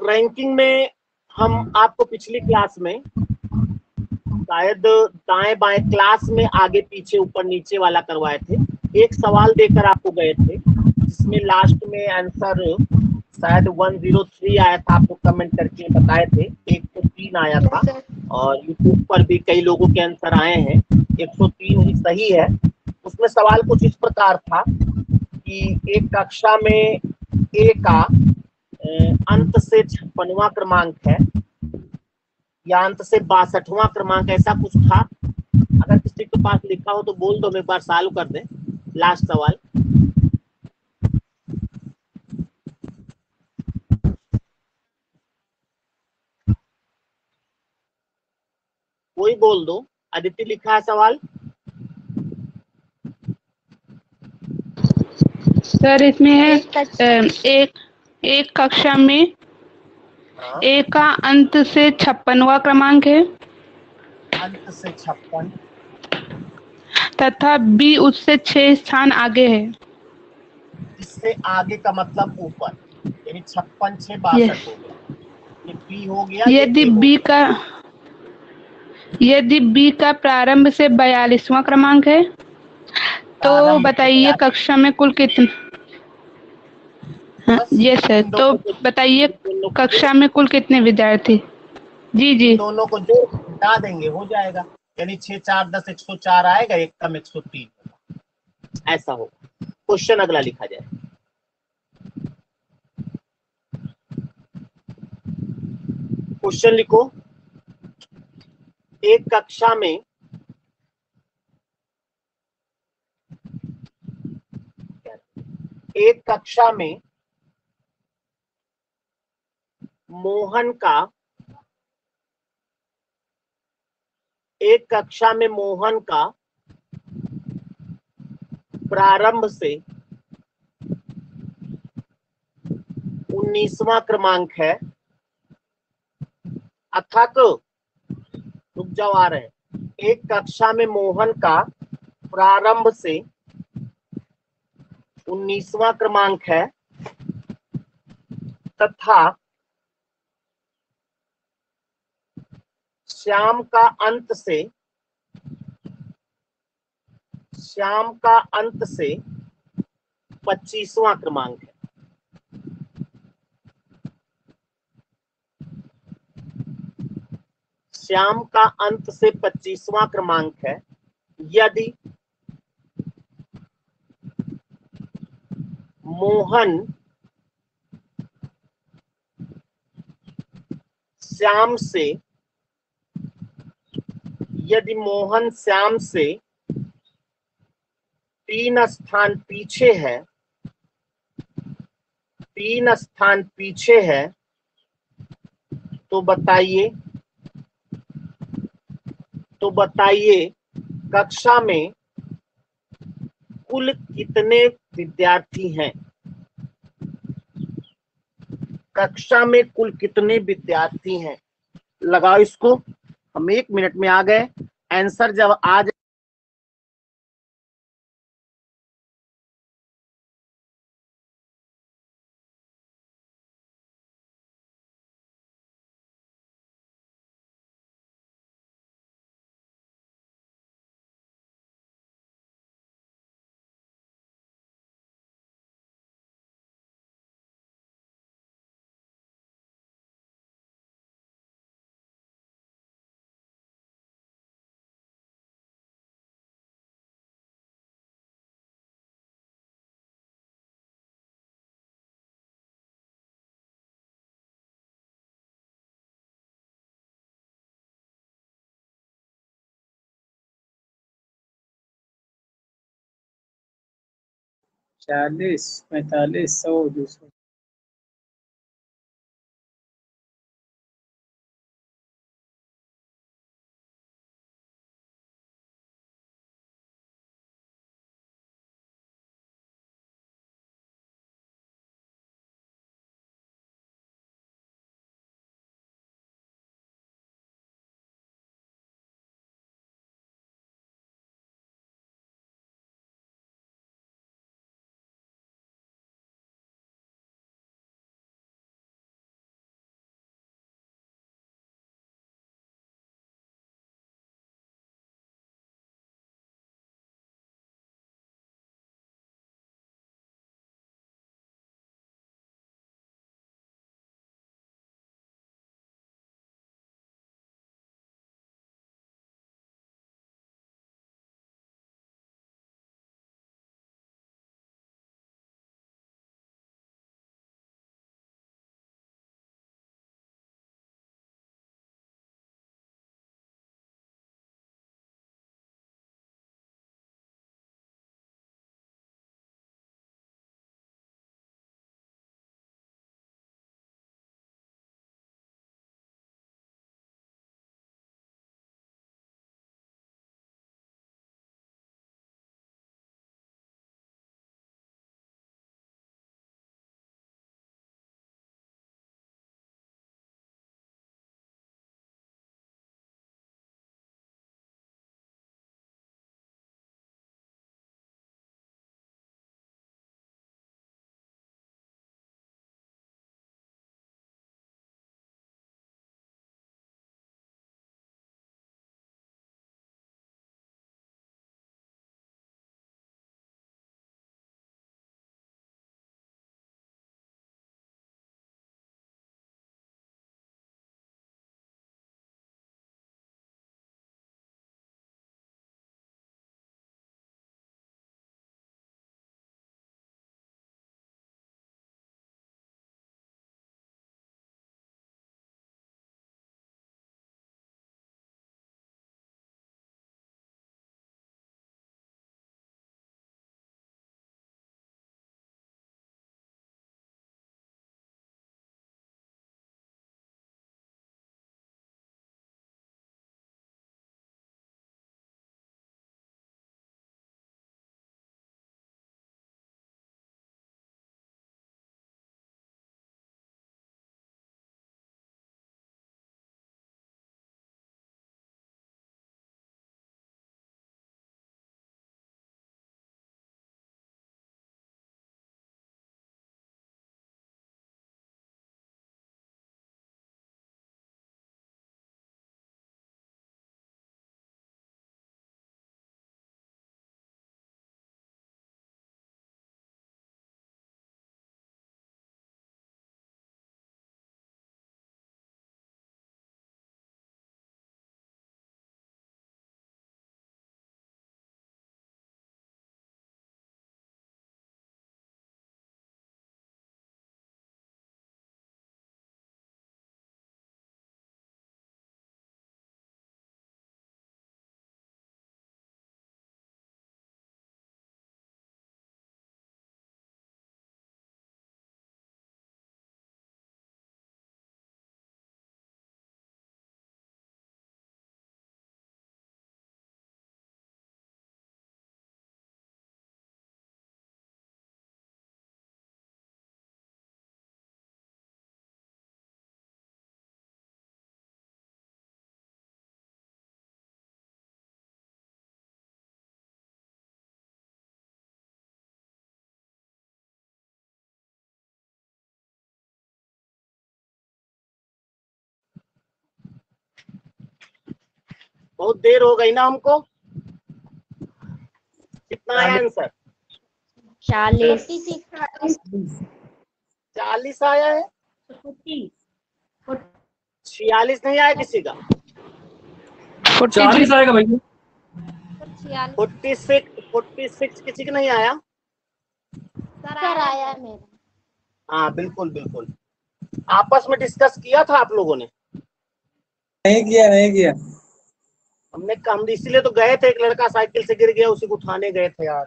Ranking में हम आपको पिछली क्लास में शायद दाएं बाएं क्लास में आगे पीछे ऊपर नीचे वाला करवाए थे। एक सवाल देकर आपको गए थे जिसमें लास्ट में आंसर शायद 103 आया था, आपको कमेंट करके बताए थे। 103 आया था और यूट्यूब पर भी कई लोगों के आंसर आए हैं, 103 ही सही है। उसमें सवाल कुछ इस प्रकार था कि एक कक्षा में ए का अंत से 56वां क्रमांक है या अंत से 62वां क्रमांक, ऐसा कुछ था। अगर किसी के पास लिखा हो तो बोल दो, हम एक बार चालू कर दें। लास्ट सवाल कोई बोल दो। अदिति लिखा है सवाल। सर इसमें है एक कक्षा में हाँ, ए का अंत से 56वां क्रमांक है अंत से 56 तथा बी उससे 6 स्थान आगे है। इससे आगे का मतलब ऊपर, यानी 56 6 62 यस। हो गया। ये बी हो गया, ये यदि ए हो बी गया। का यदि बी का प्रारंभ से 42वां क्रमांक है तो प्रारंभ से बताइए 42, कक्षा में कुल कितने। हाँ, बस यस सर, इन तो दोनों को बताइए इन दोनों को जोड़ कक्षा में कुल कितने विद्यार्थी। जी इन जी। दोनों को जोड़ घटा देंगे, हो जाएगा। यानी 6 4 10 104 आएगा, एक कम 103 होगा। ऐसा होगा। क्वेश्चन अगला लिखा जाए। क्वेश्चन लिखो। एक कक्षा में एक कक्षा में मोहन का एक कक्षा में मोहन का प्रारंभ से 19वां क्रमांक है। अथक रुक जाओ, आ रहे हैं। एक कक्षा में मोहन का प्रारंभ से 19वां क्रमांक है तथा श्याम का अंत से 25वां क्रमांक है। श्याम का अंत से 25वां क्रमांक है। यदि मोहन श्याम से यदि मोहन श्याम से 3 स्थान पीछे है 3 स्थान पीछे है तो बताइए कक्षा में कुल कितने विद्यार्थी हैं। कक्षा में कुल कितने विद्यार्थी हैं। लगाओ इसको। हम 1 मिनट में आ गए। आंसर जब आ जाए चालीस 45 100 200। बहुत देर हो गई ना हमको। कितना आया आंसर? 40। 40 आया है, 46 नहीं आया किसी का? 40 आएगा भैया। 46 किसी का नहीं आया? सर आया है मेरा। हाँ बिल्कुल बिल्कुल। आपस में डिस्कस किया था आप लोगों ने? नहीं किया। हम इसीलिए तो गए थे, एक लड़का साइकिल से गिर गया, उसी को उठाने गए थे यार,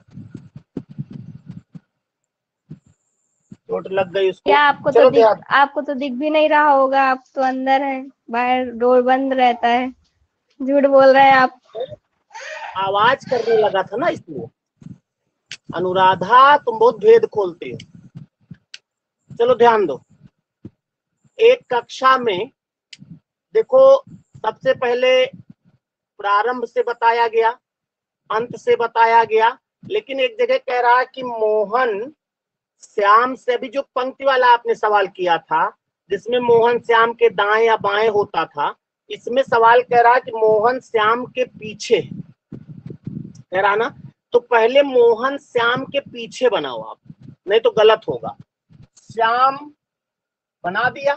चोट लग गई उसको। क्या चलो आपको तो दिख भी नहीं रहा होगा, आप तो अंदर हैं, बाहर डोर बंद रहता है, झूठ बोल रहे हैं आप। आवाज करने लगा था ना इसलिए। अनुराधा तुम बहुत भेद खोलती हो। चलो ध्यान दो, एक कक्षा में देखो सबसे पहले प्रारंभ से बताया गया, अंत से बताया गया, लेकिन एक जगह कह रहा है कि मोहन श्याम से, अभी जो पंक्ति वाला आपने सवाल किया था जिसमें मोहन श्याम के दाएं या बाएं होता था, इसमें सवाल कह रहा है कि मोहन श्याम के पीछे कह रहा ना, तो पहले मोहन श्याम के पीछे बनाओ आप, नहीं तो गलत होगा। श्याम बना दिया,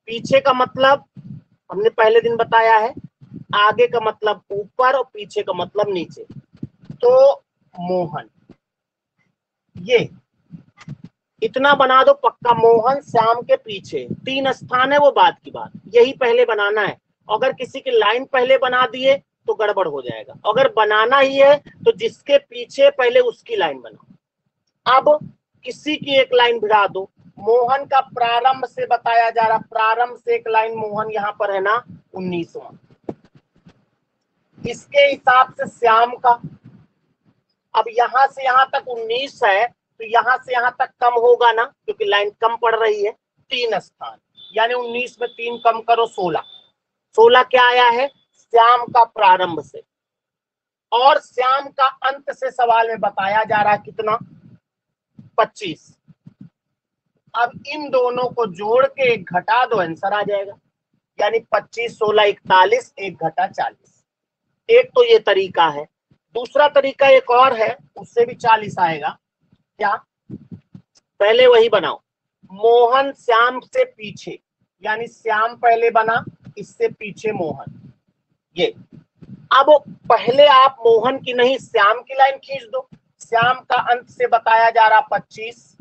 पीछे का मतलब हमने पहले दिन बताया है, आगे का मतलब ऊपर और पीछे का मतलब नीचे। तो मोहन, ये इतना बना दो पक्का, मोहन श्याम के पीछे। 3 स्थान है वो बात की बात, यही पहले बनाना है। अगर किसी की लाइन पहले बना दिए तो गड़बड़ हो जाएगा, अगर बनाना ही है तो जिसके पीछे पहले उसकी लाइन बनाओ। अब किसी की एक लाइन भिड़ा दो, मोहन का प्रारंभ से बताया जा रहा, प्रारंभ से एक लाइन मोहन यहां पर है ना 19वां, इसके हिसाब से श्याम का, अब यहां से यहां तक 19 है तो यहां से यहां तक कम होगा ना, क्योंकि लाइन कम पड़ रही है। 3 स्थान, यानी 19 में 3 कम करो 16। 16 क्या आया है? श्याम का प्रारंभ से, और श्याम का अंत से सवाल में बताया जा रहा है कितना? 25। अब इन दोनों को जोड़ के एक घटा दो, आंसर आ जाएगा, यानी 25 16 41, एक घटा 40। एक तो ये तरीका है। दूसरा तरीका एक और है, उससे भी 40 आएगा। क्या? पहले वही बनाओ, मोहन श्याम से पीछे, यानी श्याम पहले बना, इससे पीछे मोहन। ये अब पहले आप मोहन की नहीं श्याम की लाइन खींच दो। श्याम का अंत से बताया जा रहा 25,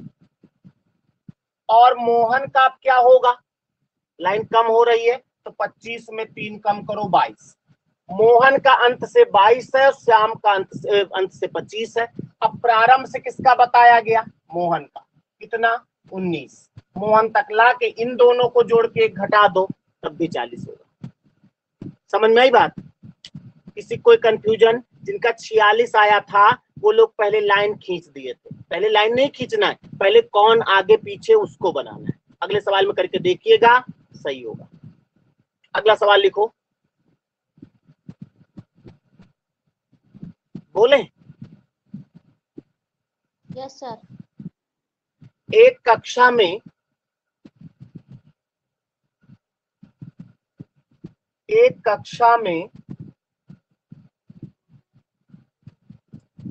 और मोहन का अब क्या होगा? लाइन कम हो रही है तो 25 में 3 कम करो 22। मोहन का अंत से 22 है, श्याम का अंत से 25 है। अब प्रारंभ से किसका बताया गया? मोहन का, कितना? 19। मोहन तक ला के इन दोनों को जोड़ के एक घटा दो, तब भी 40 होगा। समझ में आई बात? किसी कोई कंफ्यूजन? जिनका 46 आया था वो लोग पहले लाइन खींच दिए थे। पहले लाइन नहीं खींचना है, पहले कौन आगे पीछे उसको बनाना है। अगले सवाल में करके देखिएगा, सही होगा। अगला सवाल लिखो, बोले। Yes sir. एक कक्षा में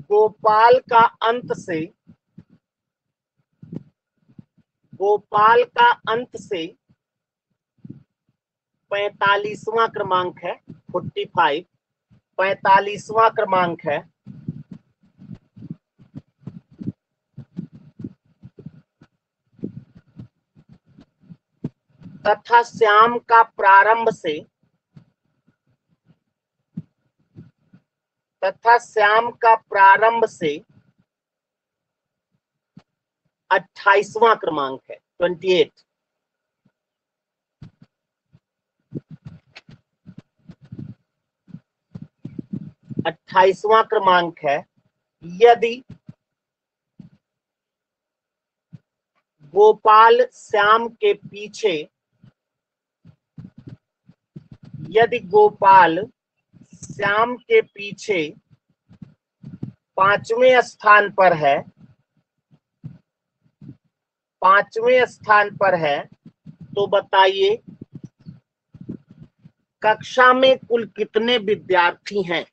गोपाल का अंत से 45वां क्रमांक है, 45 45वां क्रमांक है, तथा श्याम का प्रारंभ से 28वां क्रमांक है, 28। अट्ठाईसवां क्रमांक है। यदि गोपाल श्याम के पीछे, यदि गोपाल श्याम के पीछे 5वें स्थान पर है, 5वें स्थान पर है, तो बताइए कक्षा में कुल कितने विद्यार्थी हैं?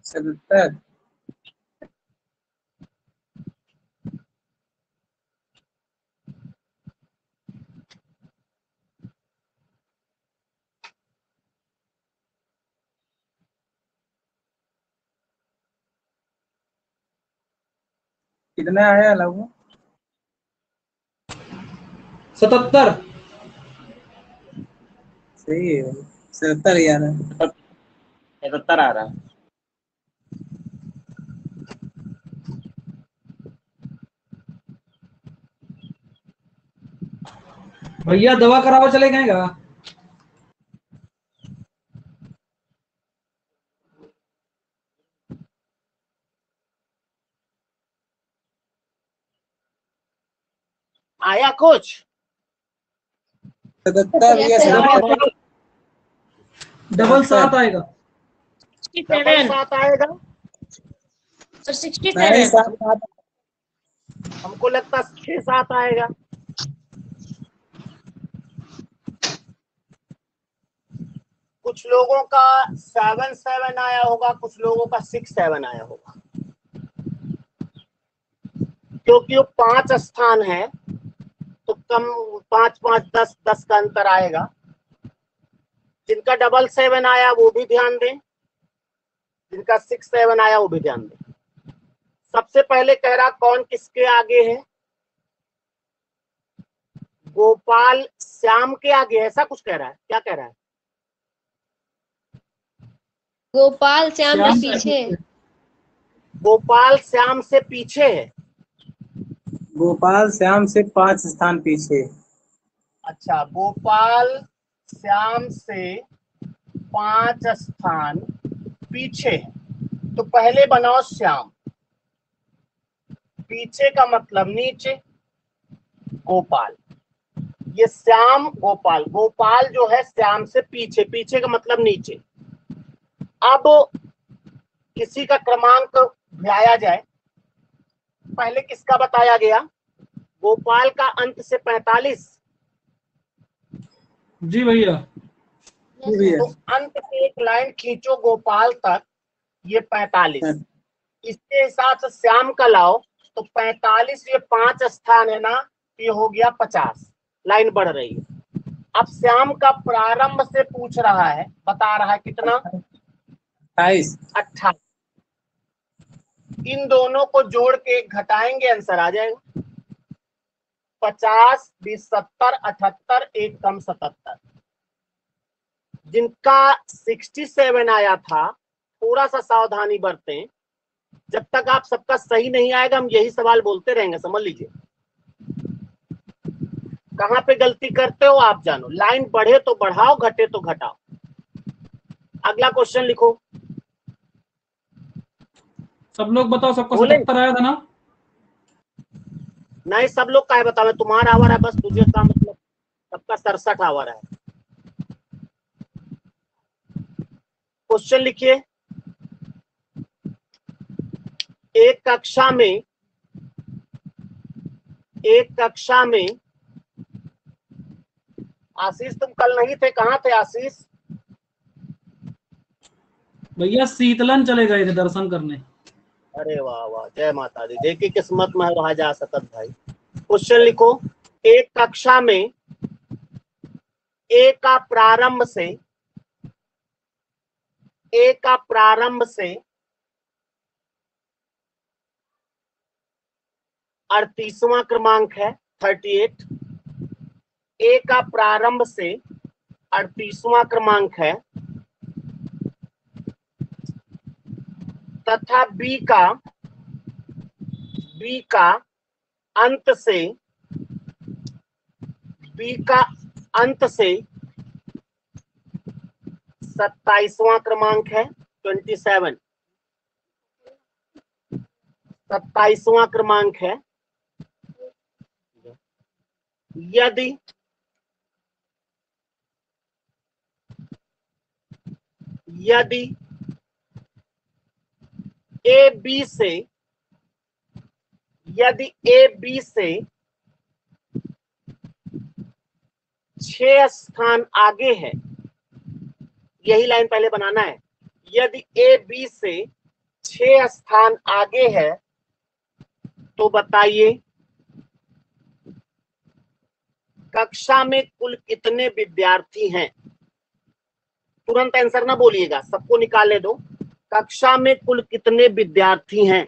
सत्तर। कितना आया लगभग? 77। सही है, 77 ही आ रहा है। 77 आ रहा है। भैया दवा करावा चले गए क्या? आया कुछ? 77 या 77? डबल 7 आएगा। डबल 7 आएगा। सर 67। नहीं, 7 हमको लगता 6-7 आएगा। कुछ लोगों का 7-7 आया होगा, कुछ लोगों का 6-7 आया होगा, क्योंकि वो 5 स्थान है तो कम 5-5 10-10 का अंतर आएगा। जिनका 7-7 आया वो भी ध्यान दें, जिनका 6-7 आया वो भी ध्यान दें। सबसे पहले कह रहा कौन किसके आगे है? गोपाल श्याम के आगे, ऐसा कुछ कह रहा है, क्या कह रहा है? गोपाल श्याम के पीछे। गोपाल श्याम से पीछे है। गोपाल श्याम से 5 स्थान पीछे। अच्छा, गोपाल श्याम से 5 स्थान पीछे है। तो पहले बनाओ श्याम, पीछे का मतलब नीचे, गोपाल। ये श्याम गोपाल, गोपाल जो है श्याम से पीछे, पीछे का मतलब नीचे। अब किसी का क्रमांक भिड़ाया जाए। पहले किसका बताया गया? गोपाल का अंत से 45। जी भैया। जी भैया। तो अंत से एक लाइन खींचो गोपाल तक, ये 45। इसके हिसाब से श्याम का लाओ तो 45, ये 5 स्थान है ना, ये हो गया 50। लाइन बढ़ रही है। अब श्याम का प्रारंभ से पूछ रहा है, बता रहा है कितना? 28। इन दोनों को जोड़ के घटाएंगे, आंसर आ जाएगा। 50, 20, 70, 78, एक कम 77। जिनका 67 आया था, थोड़ा सा सावधानी बरतें। जब तक आप सबका सही नहीं आएगा हम यही सवाल बोलते रहेंगे, समझ लीजिए। कहां पे गलती करते हो आप जानो। लाइन बढ़े तो बढ़ाओ, घटे तो घटाओ। अगला क्वेश्चन लिखो। सब लोग बताओ, सबका बोले? 77 आया था ना? नहीं, सब लोग का है बता, मैं तुम्हारा आवर है बस, तुझे का मतलब सबका 67 आवर है। क्वेश्चन लिखिए। एक कक्षा में आशीष, तुम कल नहीं थे, कहाँ थे आशीष? भैया शीतलन चले गए थे दर्शन करने। अरे वाह वाह, जय माता दी। देखिए किस्मत में है वहां जा सकत भाई। क्वेश्चन लिखो। एक कक्षा में ए का प्रारंभ से 38वां क्रमांक है, 38। ए का प्रारंभ से 38वां क्रमांक है तथा बी का अंत से 27वां क्रमांक है 27। 27वां क्रमांक है यदि ए बी से 6 स्थान आगे है, यही लाइन पहले बनाना है। यदि ए बी से 6 स्थान आगे है तो बताइए कक्षा में कुल कितने विद्यार्थी हैं। तुरंत आंसर ना बोलिएगा, सबको निकाले दो। कक्षा में कुल कितने विद्यार्थी हैं।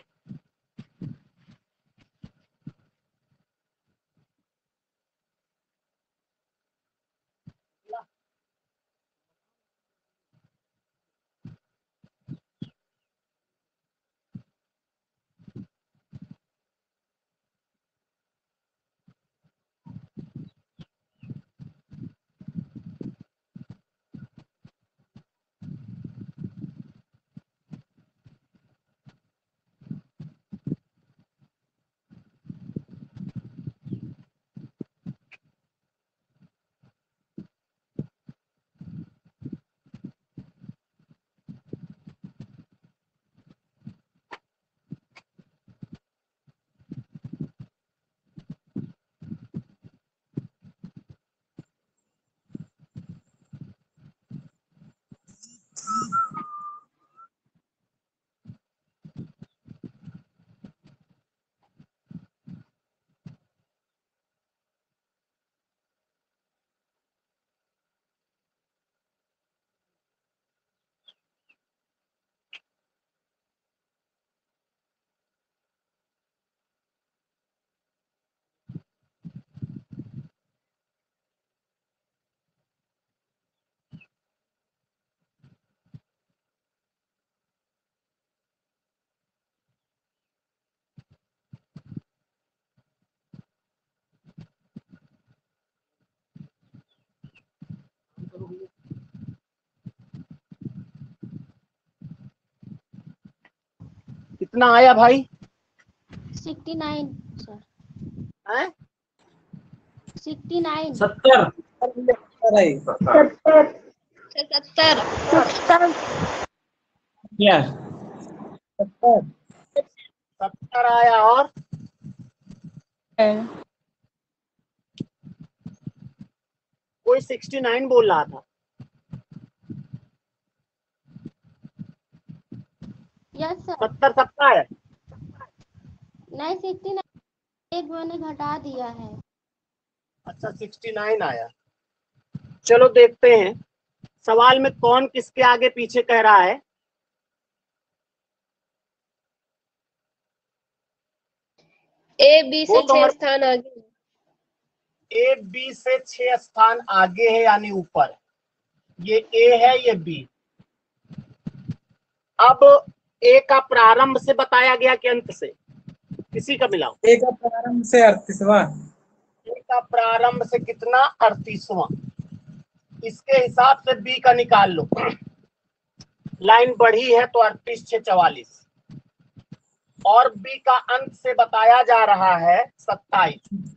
कितना आया भाई? 69 सर। हैं? 69 70। 70 क्या 70 आया। और कोई 69 बोल रहा था। Yes sir. 70 सबका है। नहीं 69 एक मैंने घटा दिया है। अच्छा 69 आया। चलो देखते हैं सवाल में कौन किसके आगे पीछे कह रहा है। ए बी से बोल दो 6 मर- स्थान आगे। ए बी से 6 स्थान आगे है यानी ऊपर। ये ए है, ये बी। अब ए का प्रारंभ से बताया गया कि अंत से, किसी का मिलाओ। एक का प्रारंभ से 38वां। ए का प्रारंभ से कितना? 38वां। इसके हिसाब से बी का निकाल लो। लाइन बढ़ी है तो 38 6 44 और बी का अंत से बताया जा रहा है 27।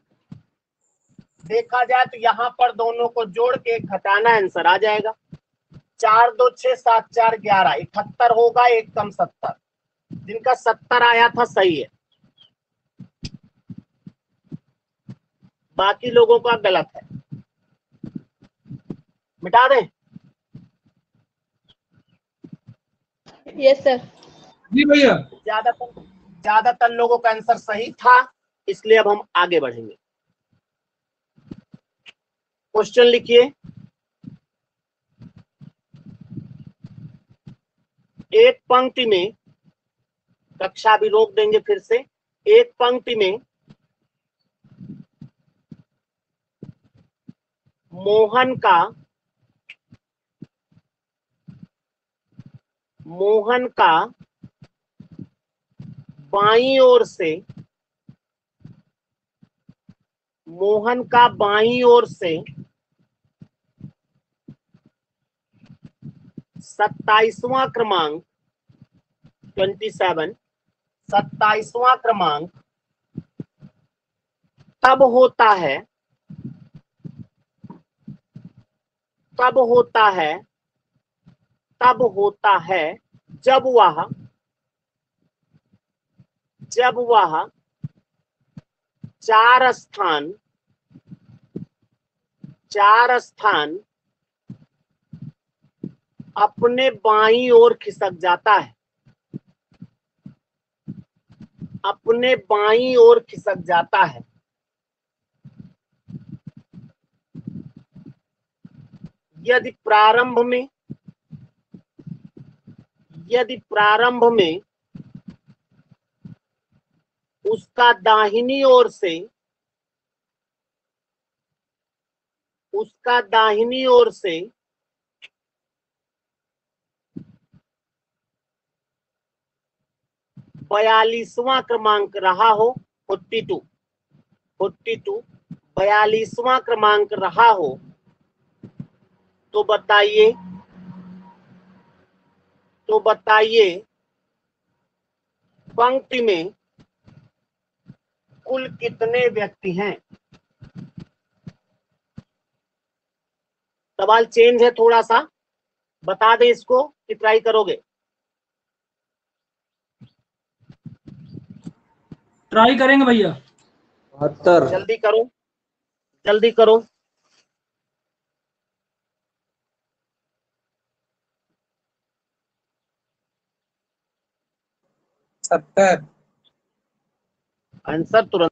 देखा जाए तो यहाँ पर दोनों को जोड़ के एक घटाना, आंसर आ जाएगा। 4 2 6 7 4 11 78 होगा, एक कम 70। जिनका 70 आया था सही है, बाकी लोगों का गलत है। मिटा दें? Yes sir. जी भैया। ज्यादातर लोगों का आंसर सही था, इसलिए अब हम आगे बढ़ेंगे। क्वेश्चन लिखिए। एक पंक्ति में, कक्षा भी रोक देंगे फिर से। एक पंक्ति में मोहन का मोहन का बाईं ओर से 27वां क्रमांक 27 27वां क्रमांक तब होता है जब वह चार स्थान अपने बाईं ओर खिसक जाता है। यदि प्रारंभ में उसका दाहिनी ओर से 42वां क्रमांक रहा हो, 42 42वां क्रमांक रहा हो, तो बताइए पंक्ति में कुल कितने व्यक्ति हैं। सवाल चेंज है थोड़ा सा, बता दें इसको कि ट्राई करोगे। ट्राई करेंगे भैया। 72, जल्दी करो। 70, आंसर तुरंत।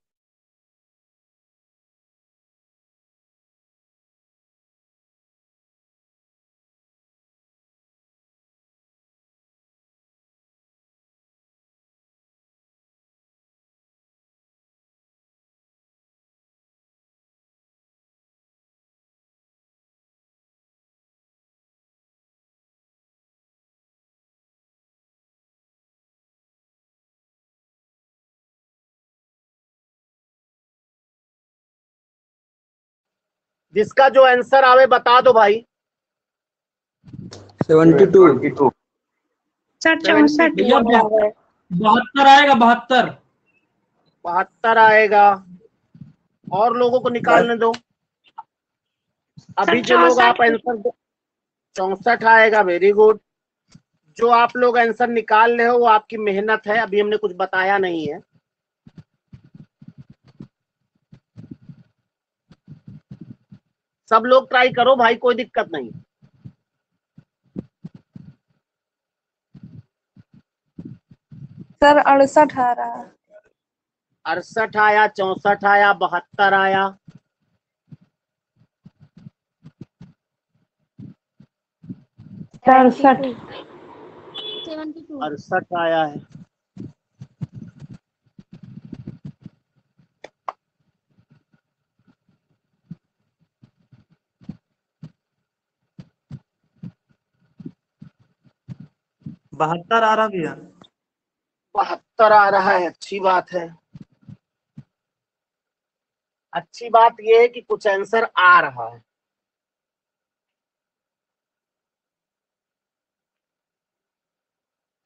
जिसका जो आंसर आवे बता दो भाई। 72, सर 64। भैया 72 आएगा, 72। 72 आएगा। और लोगों को निकालने दो। अभी जो लोग आप आंसर 64 आएगा, वेरी गुड। जो आप लोग आंसर निकाल रहे हो वो आपकी मेहनत है, अभी हमने कुछ बताया नहीं है। सब लोग ट्राई करो भाई, कोई दिक्कत नहीं। सर 68 आ रहा है। 68 आया, 64 आया, 72 आया। सर 72 68 आया है। बहत्तर आ रहा भैया। 72 आ रहा है, अच्छी बात है। अच्छी बात यह है कि कुछ आंसर आ रहा है।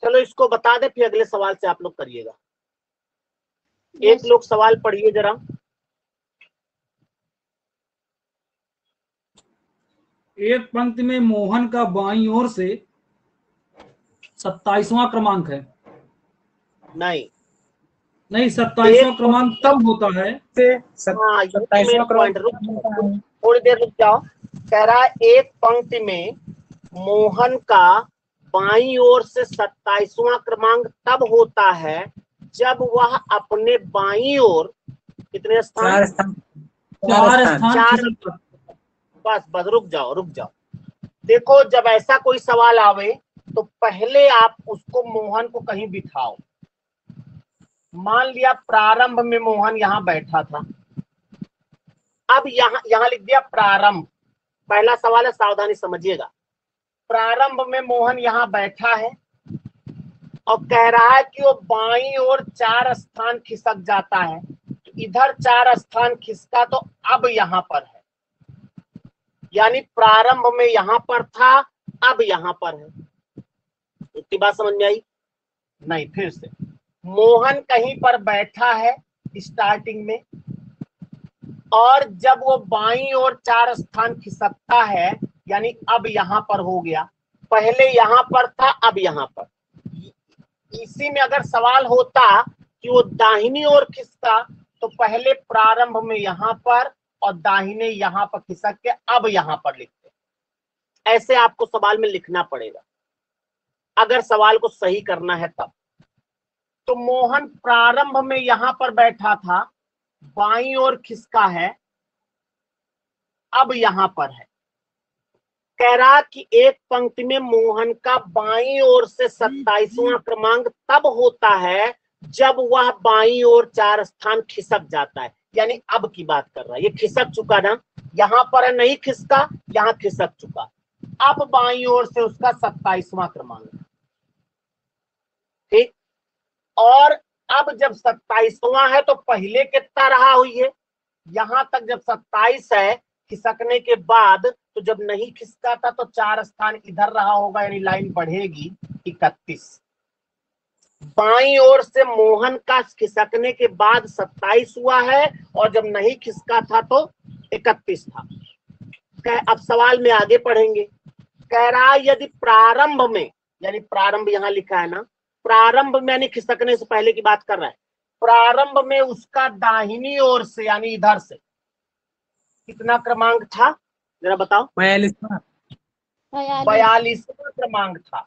चलो इसको बता दे, फिर अगले सवाल से आप लोग करिएगा। एक लोग सवाल पढ़िए जरा। एक पंक्ति में मोहन का बाईं ओर से 27वां क्रमांक है। नहीं, 27वां क्रमांक तब होता है। हाँ, 27वां पॉइंट। थोड़ी देर रुक जाओ। कह रहा है एक पंक्ति में मोहन का बाईं ओर से 27वां क्रमांक तब होता है जब वह अपने बाईं ओर कितने स्थान? 4 स्थान चार। खिसक जाता है। बस रुक जाओ। देखो, जब ऐसा कोई सवाल आवे तो पहले आप उसको मोहन को कहीं बिठाओ। मान लिया प्रारंभ में मोहन यहाँ बैठा था। अब यहाँ लिख दिया प्रारंभ। पहला सवाल है, सावधानी समझिएगा। प्रारंभ में मोहन यहाँ बैठा है, और कह रहा है कि वो बाईं ओर 4 स्थान खिसक जाता है। तो इधर 4 स्थान खिसका तो अब यहां पर है, यानी प्रारंभ में यहां पर था, अब यहां पर है। इतनी बात समझ में आई? नहीं, फिर से मोहन कहीं पर बैठा है स्टार्टिंग में, और जब वो बाईं ओर 4 स्थान खिसकता है, यानी अब यहां पर हो गया, पहले यहां पर था, अब यहां पर। इसी में अगर सवाल होता कि वो दाहिनी ओर खिसका, तो पहले प्रारंभ में यहां पर और दाहिने यहां पर खिसक के अब यहां पर लिखते। ऐसे आपको सवाल में लिखना पड़ेगा अगर सवाल को सही करना है तब। तो मोहन प्रारंभ में यहां पर बैठा था, बाईं ओर खिसका है, अब यहां पर है। कह रहा कि एक पंक्ति में मोहन का बाईं ओर से 27वां क्रमांक तब होता है जब वह बाईं ओर 4 स्थान खिसक जाता है, यानी अब की बात कर रहा है। ये खिसक चुका ना, यहां पर नहीं खिसका, यहां खिसक चुका, अब बाईं ओर से उसका 27वां क्रमांक। ठीक, और अब जब 27वां है तो पहले कितना रहा हुई है, यहां तक जब 27 है खिसकने के बाद, तो जब नहीं खिसका था तो 4 स्थान इधर रहा होगा, यानी लाइन बढ़ेगी 31। बाईं ओर से मोहन का खिसकने के बाद 27 हुआ है, और जब नहीं खिसका था तो 31 था। अब सवाल में आगे पढ़ेंगे। कह रहा यदि प्रारंभ में, यानी प्रारंभ यहां लिखा है ना, प्रारंभ में यानी खिसकने से पहले की बात कर रहा है, प्रारंभ में उसका दाहिनी ओर से यानी इधर से कितना क्रमांक था, जरा बताओ? 42वां क्रमांक था।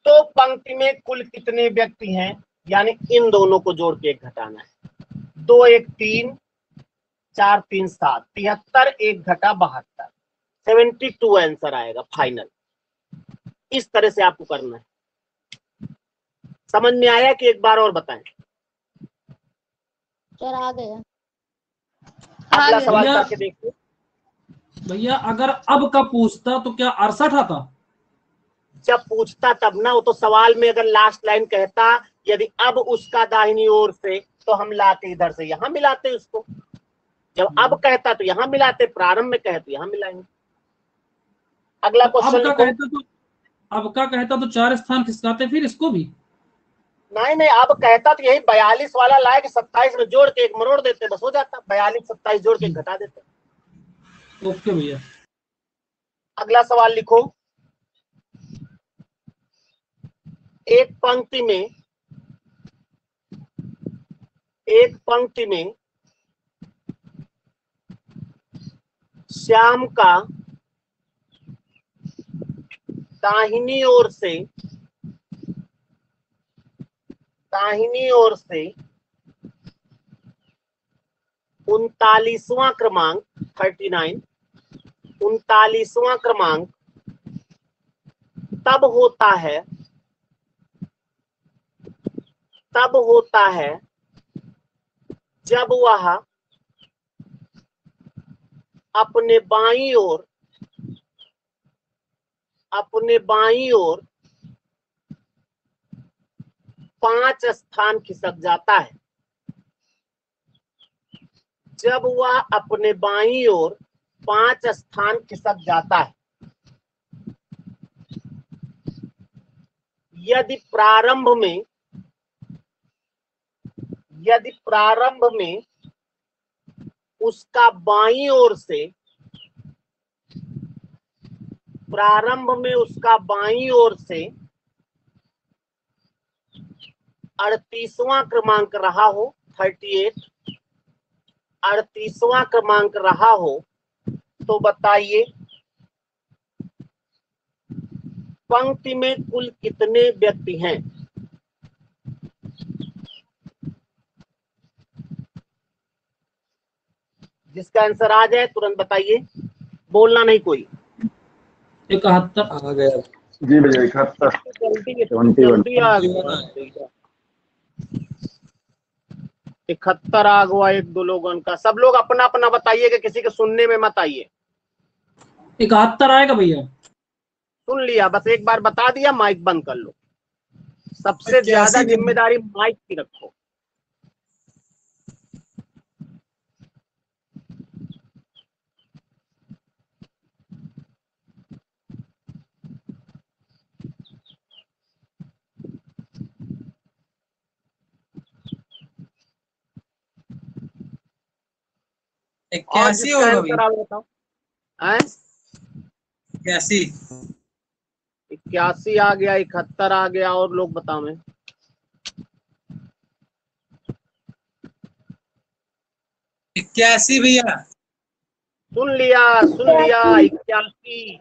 तो पंक्ति में कुल कितने व्यक्ति हैं, यानी इन दोनों को जोड़ के एक घटाना है। 2 1 3 4 3 7, 73, 1 घटा 72, 72 आंसर आएगा फाइनल। इस तरह से आपको करना है। समझ में आया कि एक बार और बताएं? सर आ गया। अगला सवाल करके देखिए भैया। अगर अब का पूछता तो क्या 68 आता? जब पूछता तब ना, वो तो सवाल में अगर लास्ट लाइन कहता यदि अब उसका दाहिनी ओर से, तो हम लाते इधर से यहां मिलाते उसको। जब अब कहता तो यहां मिलाते, प्रारंभ में कहे तो यहां मिलाएंगे। अगला क्वेश्चन लिखो। अब का कहता तो 4 स्थान खिसकाते फिर इसको भी। नहीं, अब कहता तो यही 42 वाला लाए कि 27 में जोड़ के एक मरोड़ देते, बस हो जाता। 42 27 जोड़ के घटा देते। ओके भैया। अगला सवाल लिखो। एक पंक्ति में श्याम का दाहिनी ओर से 39वां क्रमांक 39, 39वां क्रमांक तब होता है जब वह अपने बाईं ओर 5 स्थान खिसक जाता है। जब वह अपने बाईं ओर 5 स्थान खिसक जाता है। यदि प्रारंभ में उसका बाईं ओर से, प्रारंभ में उसका बाईं ओर से 38वां क्रमांक रहा हो, 38, 38वां क्रमांक रहा हो, तो बताइए पंक्ति में कुल कितने व्यक्ति हैं? जिसका आंसर आ जाए तुरंत बताइए, बोलना नहीं कोई। 71 आ गया जी भैया। 71 आ गया। 71 आ गया। 1 2 लोगों का। सब लोग अपना अपना बताइए कि किसी के सुनने में मत आइए। 71 आएगा भैया। सुन लिया, बस एक बार बता दिया, माइक बंद कर लो। सबसे ज्यादा 81 जिम्मेदारी माइक की रखो। और 81 जिसका होगा आंसर आप बताओ। 81 81 आ गया, 71 आ गया, और लोग बताओ। मैं 81 भैया। सुन लिया 81।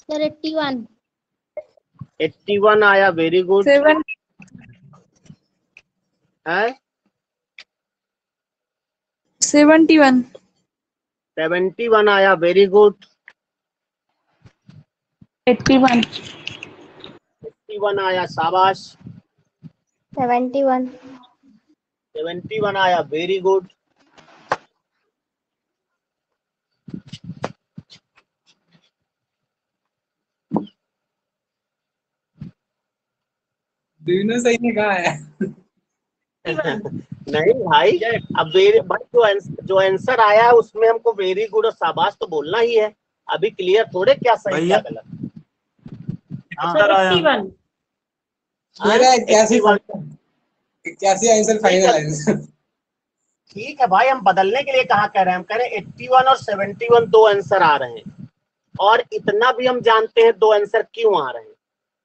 सर 81। 81 आया, वेरी गुड। 71 71 आया, वेरी गुड। 81 81 आया, शाबाश। 71 71 आया, वेरी गुड। दोनों सही ने कहा है। नहीं भाई, अब भाई जो आंसर आया है उसमें हमको वेरी गुड और शाबाश तो बोलना ही है। अभी क्लियर थोड़े क्या सही क्या गलत। मेरा 81 आंसर फाइनल है। ठीक है भाई, हम बदलने के लिए कहा कह रहे हैं। हम कह रहे हैं 81 और 71 दो आंसर आ रहे हैं, और इतना भी हम जानते हैं दो आंसर क्यों आ रहे हैं,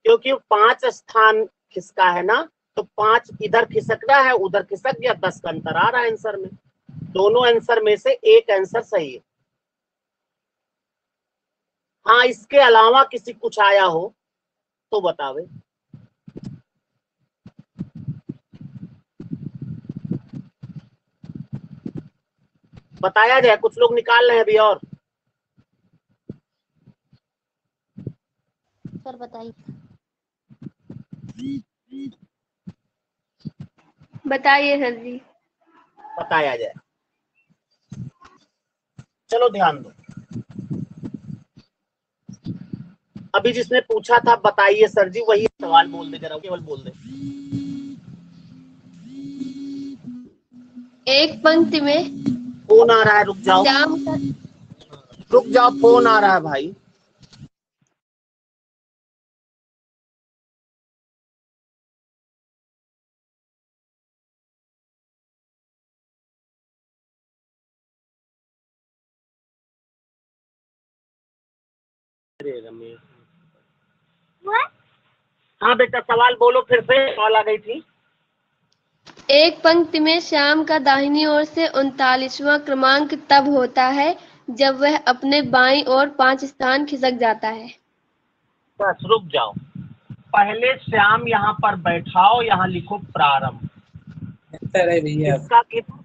क्योंकि 5 स्थान खिसका है ना, तो 5 इधर खिसकना है, उधर खिसक गया, 10 का अंतर आ रहा है आंसर में। दोनों आंसर में से एक आंसर सही है। हाँ, इसके अलावा किसी कुछ आया हो तो बतावे। बताया जाए, कुछ लोग निकाल रहे हैं अभी। और सर बताइए। बताइए सर जी। बताया जाए, चलो ध्यान दो। अभी जिसने पूछा था बताइए सर जी, वही सवाल बोल दे जरा, केवल बोल दे। एक पंक्ति में फोन आ रहा है, रुक जाओ, श्याम का रुक जाओ, फोन आ रहा है भाई। हाँ बेटा, सवाल बोलो फिर से, कॉल आ गई थी। एक पंक्ति में श्याम का दाहिनी ओर से 39वां क्रमांक तब होता है जब वह अपने बाईं ओर 5 स्थान खिसक जाता है। बस रुक जाओ, पहले श्याम यहाँ पर बैठाओ, यहाँ लिखो प्रारंभ। है भैया। इसका किधर,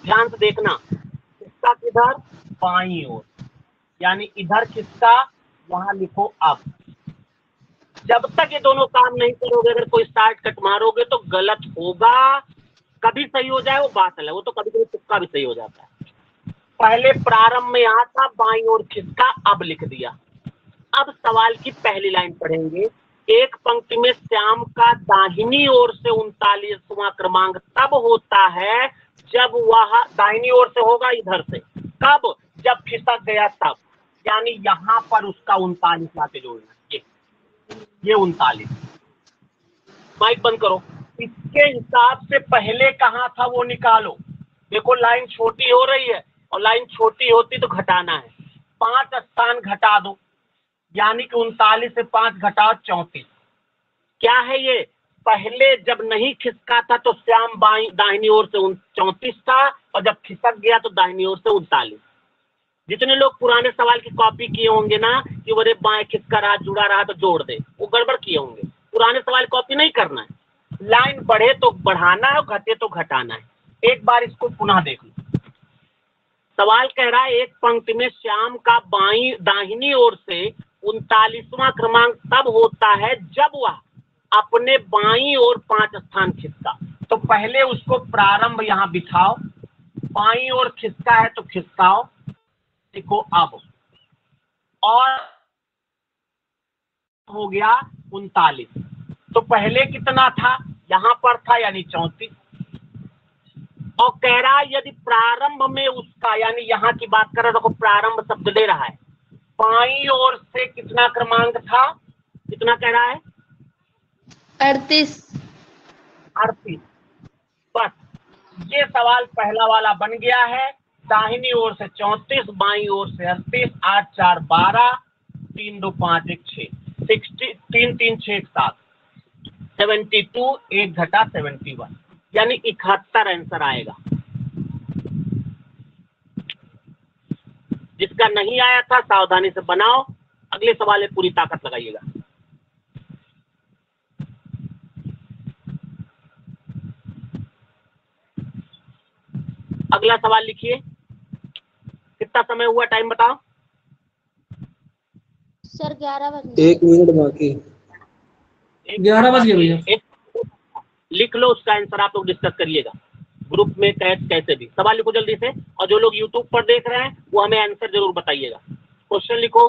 ध्यान से देखना, इसका किधर, बाईं ओर, यानी इधर किसका, वहां लिखो अब। जब तक ये दोनों काम नहीं करोगे, अगर कोई स्टार्ट कट मारोगे तो गलत होगा। कभी सही हो जाए वो बात अलग, वो तो कभी कभी तुक्का भी सही हो जाता है। पहले प्रारंभ में यहाँ था, बाईं ओर खिसका, अब लिख दिया। अब सवाल की पहली लाइन पढ़ेंगे। एक पंक्ति में श्याम का दाहिनी ओर से 39वां क्रमांक तब होता है जब वह दाहिनी ओर से होगा, इधर से, कब, जब खिसक गया तब, यानी यहाँ पर उसका 39 लाके जोड़ना। ये 39। माइक बंद करो। इसके हिसाब से पहले कहाँ था वो निकालो। देखो लाइन छोटी हो रही है, और लाइन छोटी होती तो घटाना है। 5 स्थान घटा दो, यानी कि 39 से 5 घटाओ 34। क्या है ये, पहले जब नहीं खिसका था तो श्याम दाहिनी ओर से 34 था, और जब खिसक गया तो दाहिनी ओर से 39। जितने लोग पुराने सवाल की कॉपी किए होंगे ना कि वो बाएं खिसका रहा, जुड़ा रहा तो जोड़ दे, वो गड़बड़ किए होंगे। पुराने सवाल कॉपी नहीं करना है, लाइन बढ़े तो बढ़ाना है, घटे तो घटाना है। एक बार इसको पुनः देख लो। सवाल कह रहा है एक पंक्ति में श्याम का दाहिनी ओर से 39वां क्रमांक तब होता है जब वह अपने बाईं ओर 5 स्थान खिसका। तो पहले उसको प्रारंभ यहाँ बिठाओ, बाईं ओर खिसका है तो खिसकाओ, देखो अब और हो गया 39। तो पहले कितना था, यहां पर था यानी 34। और कह रहा है यदि प्रारंभ में उसका, यानी यहां की बात कर रहा, देखो प्रारंभ शब्द दे रहा है, बाईं ओर से कितना क्रमांक था, कितना कह रहा है, 38। 38। बस ये सवाल पहला वाला बन गया है। दाहिनी ओर से 34, बाईं ओर से 38, 8 4 12, 3 2 5 1 6, 60, 3 3 6 7, 72, 1 घटा 71, यानी 71 आंसर आएगा। जिसका नहीं आया था सावधानी से बनाओ, अगले सवाल में पूरी ताकत लगाइएगा। अगला सवाल लिखिए। कितना समय हुआ, टाइम बताओ। सर 11 बजे। 1 मिनट बाकी। 11 बज गए भैया। लिख लो, उसका आंसर आप लोग डिस्कस करिएगा ग्रुप में, कैसे भी। सवाल लिखो जल्दी से, और जो लोग यूट्यूब पर देख रहे हैं वो हमें आंसर जरूर बताइएगा। क्वेश्चन लिखो।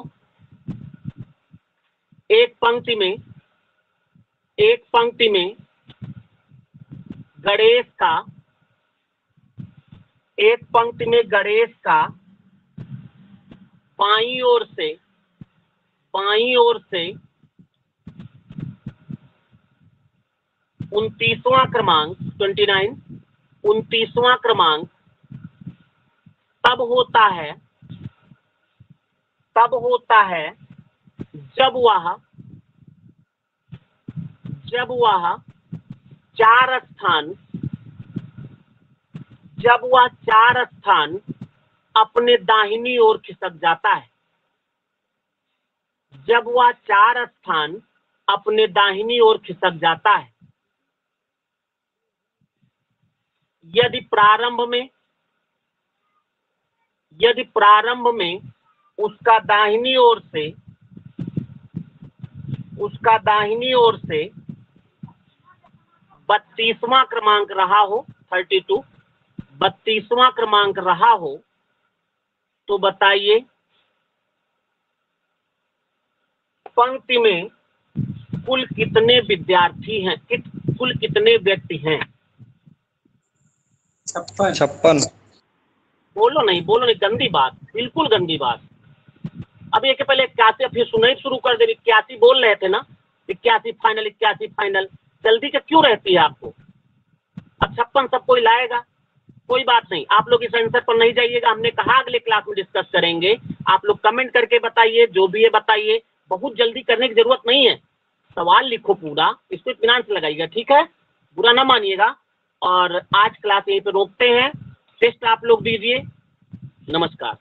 एक पंक्ति में गणेश का बाईं ओर से 29वां क्रमांक 29, 29वां क्रमांक तब होता है जब वह चार स्थान अपने दाहिनी ओर खिसक जाता है। जब वह 4 स्थान अपने दाहिनी ओर खिसक जाता है। यदि प्रारंभ में उसका दाहिनी ओर से 32वां क्रमांक रहा हो, 32, 32वां क्रमांक रहा हो, तो बताइए पंक्ति में कुल कितने विद्यार्थी हैं, कुल कितने व्यक्ति हैं? 56। बोलो नहीं, गंदी बात, बिल्कुल गंदी बात। अब ये के पहले 81, फिर सुनाई शुरू कर दे। 81 बोल रहे थे ना, 81 फाइनल, जल्दी क्या क्यों रहती है आपको? अब 56 सब कोई लाएगा, कोई बात नहीं। आप लोग इस आंसर पर नहीं जाइएगा, हमने कहा अगले क्लास में डिस्कस करेंगे। आप लोग कमेंट करके बताइए, जो भी है बताइए, बहुत जल्दी करने की जरूरत नहीं है। सवाल लिखो पूरा, इसको इत्मीनान से लगाइएगा, ठीक है? बुरा ना मानिएगा। और आज क्लास यहीं पे रोकते हैं। टेस्ट आप लोग दीजिए। नमस्कार।